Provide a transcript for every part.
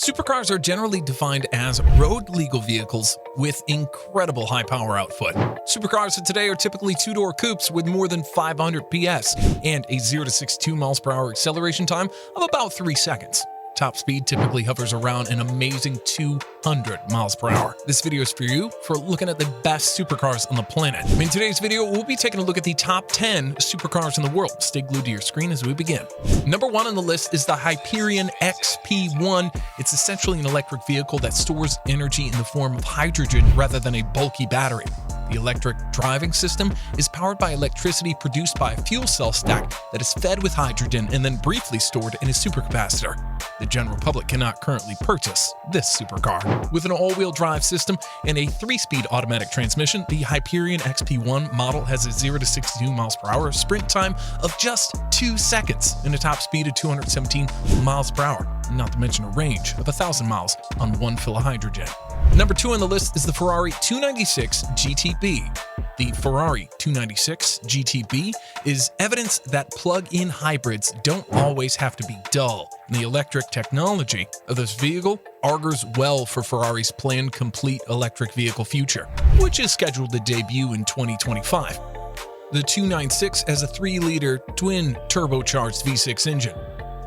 Supercars are generally defined as road-legal vehicles with incredible high power output. Supercars of today are typically two-door coupes with more than 500 PS and a 0 to 62 miles per hour acceleration time of about 3 seconds. Top speed typically hovers around an amazing 200 miles per hour. This video is for you for looking at the best supercars on the planet. In today's video, we'll be taking a look at the top 10 supercars in the world. Stay glued to your screen as we begin. Number 1 on the list is the Hyperion XP1. It's essentially an electric vehicle that stores energy in the form of hydrogen rather than a bulky battery. The electric driving system is powered by electricity produced by a fuel cell stack that is fed with hydrogen and then briefly stored in a supercapacitor. The general public cannot currently purchase this supercar. With an all-wheel drive system and a 3-speed automatic transmission, the Hyperion XP1 model has a 0 to 62 miles per hour sprint time of just 2 seconds and a top speed of 217 miles per hour, not to mention a range of 1,000 miles on 1 fill of hydrogen. Number 2 on the list is the Ferrari 296 GTB. The Ferrari 296 GTB is evidence that plug-in hybrids don't always have to be dull. The electric technology of this vehicle augurs well for Ferrari's planned complete electric vehicle future, which is scheduled to debut in 2025. The 296 has a 3-liter twin turbocharged V6 engine,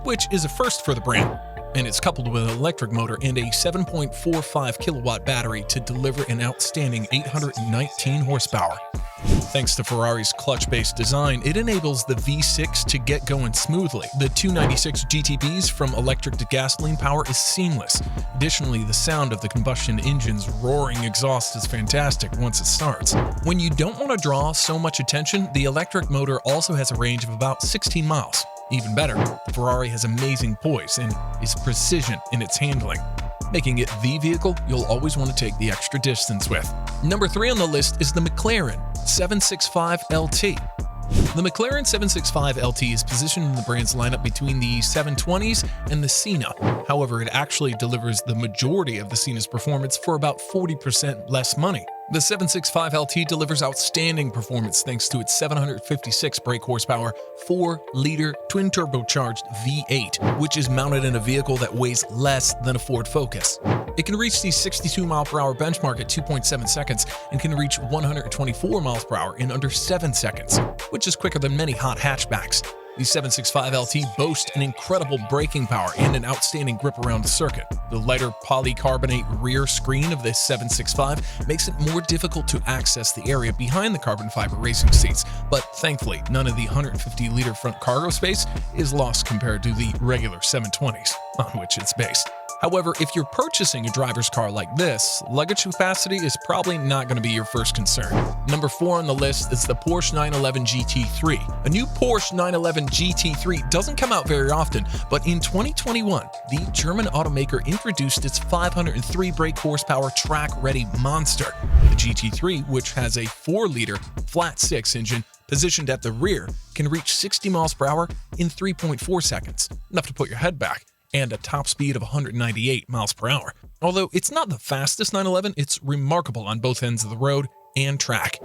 which is a first for the brand, and it's coupled with an electric motor and a 7.45 kilowatt battery to deliver an outstanding 819 horsepower. Thanks to Ferrari's clutch-based design, it enables the V6 to get going smoothly. The 296 GTB's from electric to gasoline power is seamless. Additionally, the sound of the combustion engine's roaring exhaust is fantastic once it starts. When you don't want to draw so much attention, the electric motor also has a range of about 16 miles. Even better, the Ferrari has amazing poise and is precision in its handling, making it the vehicle you'll always want to take the extra distance with. Number 3 on the list is the McLaren 765 LT. The McLaren 765 LT is positioned in the brand's lineup between the 720s and the Senna. However, it actually delivers the majority of the Senna's performance for about 40% less money. The 765 LT delivers outstanding performance thanks to its 756 brake horsepower, 4-liter twin-turbocharged V8, which is mounted in a vehicle that weighs less than a Ford Focus. It can reach the 62 mile per hour benchmark at 2.7 seconds and can reach 124 miles per hour in under 7 seconds, which is quicker than many hot hatchbacks. The 765 LT boasts an incredible braking power and an outstanding grip around the circuit. The lighter polycarbonate rear screen of this 765 makes it more difficult to access the area behind the carbon fiber racing seats, but thankfully none of the 150-liter front cargo space is lost compared to the regular 720s, on which it's based. However, if you're purchasing a driver's car like this, luggage capacity is probably not going to be your first concern. Number 4 on the list is the Porsche 911 GT3. A new Porsche 911 GT3 doesn't come out very often, but in 2021, the German automaker introduced its 503 brake horsepower track-ready monster. The GT3, which has a 4-liter flat-6 engine positioned at the rear, can reach 60 miles per hour in 3.4 seconds, enough to put your head back, and a top speed of 198 miles per hour. Although it's not the fastest 911, it's remarkable on both ends of the road and track.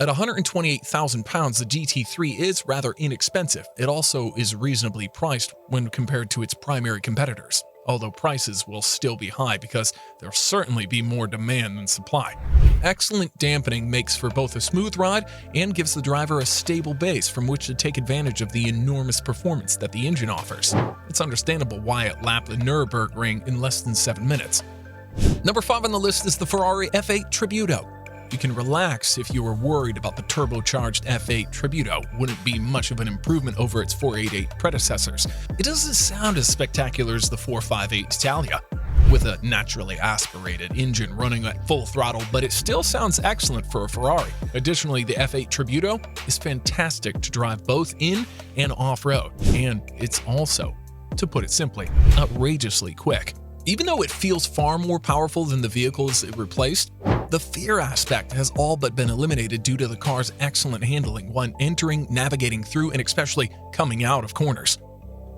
At 128,000 pounds, the GT3 is rather inexpensive. It also is reasonably priced when compared to its primary competitors, although prices will still be high because there'll certainly be more demand than supply. Excellent dampening makes for both a smooth ride and gives the driver a stable base from which to take advantage of the enormous performance that the engine offers. It's understandable why it lapped the Nürburgring in less than 7 minutes. Number 5 on the list is the Ferrari F8 Tributeo. You can relax if you were worried about the turbocharged F8 Tributeo wouldn't be much of an improvement over its 488 predecessors. It doesn't sound as spectacular as the 458 Italia, with a naturally aspirated engine running at full throttle, but it still sounds excellent for a Ferrari. Additionally, the F8 Tributeo is fantastic to drive both in and off-road, and it's also, to put it simply, outrageously quick. Even though it feels far more powerful than the vehicles it replaced, the fear aspect has all but been eliminated due to the car's excellent handling when entering, navigating through, and especially coming out of corners.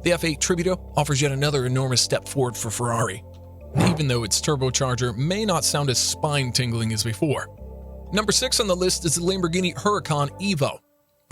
The F8 Tributeo offers yet another enormous step forward for Ferrari, even though its turbocharger may not sound as spine-tingling as before. Number 6 on the list is the Lamborghini Huracan Evo.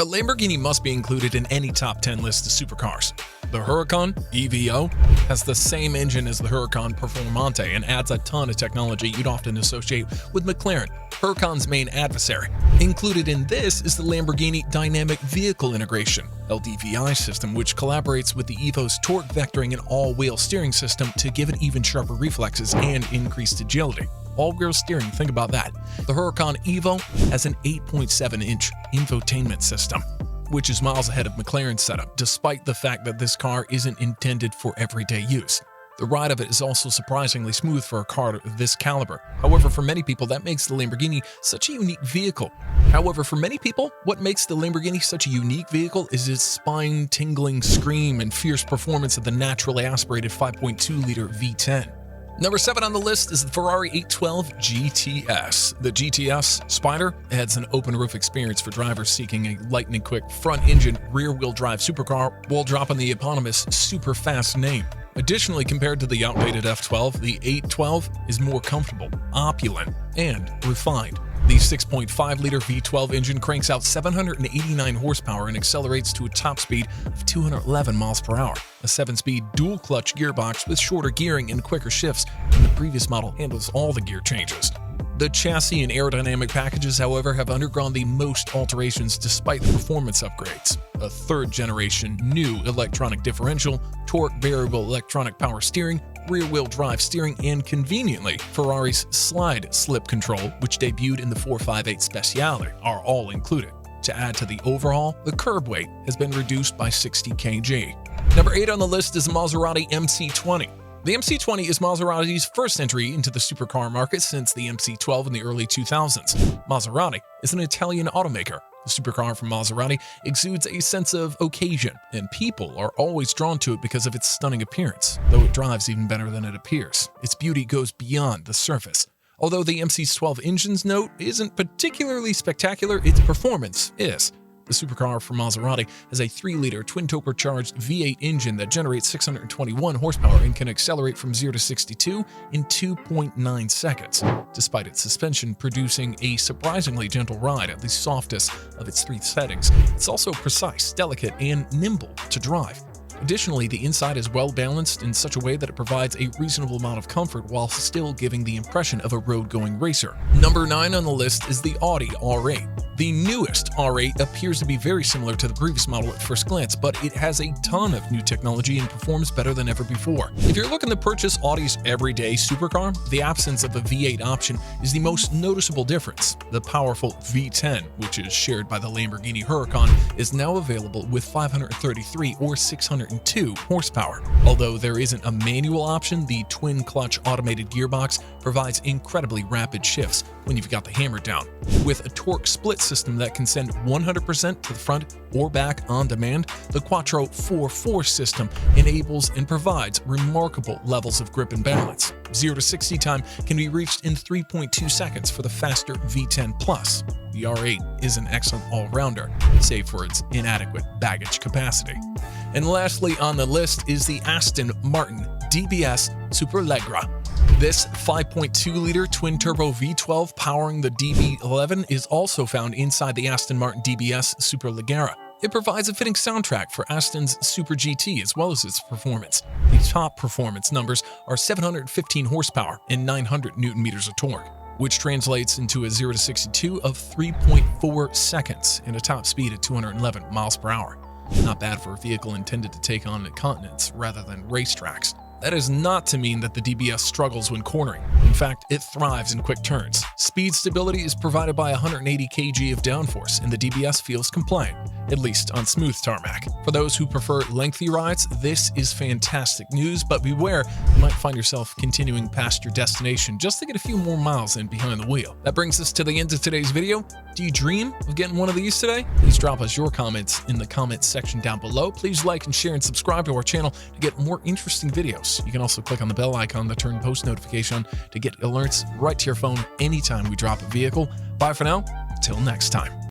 A Lamborghini must be included in any top 10 list of supercars. The Huracan Evo has the same engine as the Huracan Performante and adds a ton of technology you'd often associate with McLaren, Huracan's main adversary. Included in this is the Lamborghini Dynamic Vehicle Integration (LDVI) system, which collaborates with the Evo's torque vectoring and all-wheel steering system to give it even sharper reflexes and increased agility. All-wheel steering, think about that. The Huracan Evo has an 8.7-inch infotainment system, which is miles ahead of McLaren's setup, despite the fact that this car isn't intended for everyday use. The ride of it is also surprisingly smooth for a car of this caliber. However, for many people, that makes the Lamborghini such a unique vehicle. What makes the Lamborghini such a unique vehicle is its spine-tingling scream and fierce performance of the naturally aspirated 5.2-liter V10. Number 7 on the list is the Ferrari 812 GTS. The GTS Spider adds an open-roof experience for drivers seeking a lightning-quick front-engine, rear-wheel-drive supercar while dropping the eponymous super-fast name. Additionally, compared to the outdated F12, the 812 is more comfortable, opulent, and refined. The 6.5-liter V12 engine cranks out 789 horsepower and accelerates to a top speed of 211 miles per hour. A 7-speed dual-clutch gearbox with shorter gearing and quicker shifts than the previous model handles all the gear changes. The chassis and aerodynamic packages, however, have undergone the most alterations despite the performance upgrades. A third-generation new electronic differential, torque variable electronic power steering, rear-wheel drive steering, and conveniently, Ferrari's slide slip control, which debuted in the 458 Speciale, are all included. To add to the overhaul, the curb weight has been reduced by 60 kg. Number 8 on the list is the Maserati MC20. The MC20 is Maserati's first entry into the supercar market since the MC12 in the early 2000s. Maserati is an Italian automaker. The supercar from Maserati exudes a sense of occasion, and people are always drawn to it because of its stunning appearance, though it drives even better than it appears. Its beauty goes beyond the surface. Although the MC12 engine's note isn't particularly spectacular, its performance is. The supercar from Maserati has a 3-liter twin-turbocharged V8 engine that generates 621 horsepower and can accelerate from 0 to 62 in 2.9 seconds, despite its suspension producing a surprisingly gentle ride at the softest of its 3 settings. It's also precise, delicate, and nimble to drive. Additionally, the inside is well balanced in such a way that it provides a reasonable amount of comfort while still giving the impression of a road-going racer. Number 9 on the list is the Audi R8. The newest R8 appears to be very similar to the previous model at first glance, but it has a ton of new technology and performs better than ever before. If you're looking to purchase Audi's everyday supercar, the absence of a V8 option is the most noticeable difference. The powerful V10, which is shared by the Lamborghini Huracan, is now available with 533 or 602 horsepower. Although there isn't a manual option, the twin-clutch automated gearbox provides incredibly rapid shifts when you've got the hammer down. With a torque split system that can send 100% to the front or back on demand, the Quattro 4-4 system enables and provides remarkable levels of grip and balance. 0 to 60 time can be reached in 3.2 seconds for the faster V10 Plus. The R8 is an excellent all-rounder, save for its inadequate baggage capacity. And lastly on the list is the Aston Martin DBS Superleggera. This 5.2-liter twin-turbo V12 powering the DB11 is also found inside the Aston Martin DBS Superleggera. It provides a fitting soundtrack for Aston's Super GT as well as its performance. The top performance numbers are 715 horsepower and 900 Nm of torque, which translates into a 0 to 62 of 3.4 seconds and a top speed of 211 miles per hour. Not bad for a vehicle intended to take on continents rather than racetracks. That is not to mean that the DBS struggles when cornering. In fact, it thrives in quick turns. Speed stability is provided by 180 kg of downforce, and the DBS feels compliant, at least on smooth tarmac. For those who prefer lengthy rides, this is fantastic news, but beware, you might find yourself continuing past your destination just to get a few more miles in behind the wheel. That brings us to the end of today's video. Do you dream of getting one of these today? Please drop us your comments in the comments section down below. Please like and share and subscribe to our channel to get more interesting videos. You can also click on the bell icon to turn post notification to get alerts right to your phone anytime we drop a vehicle. Bye for now, till next time.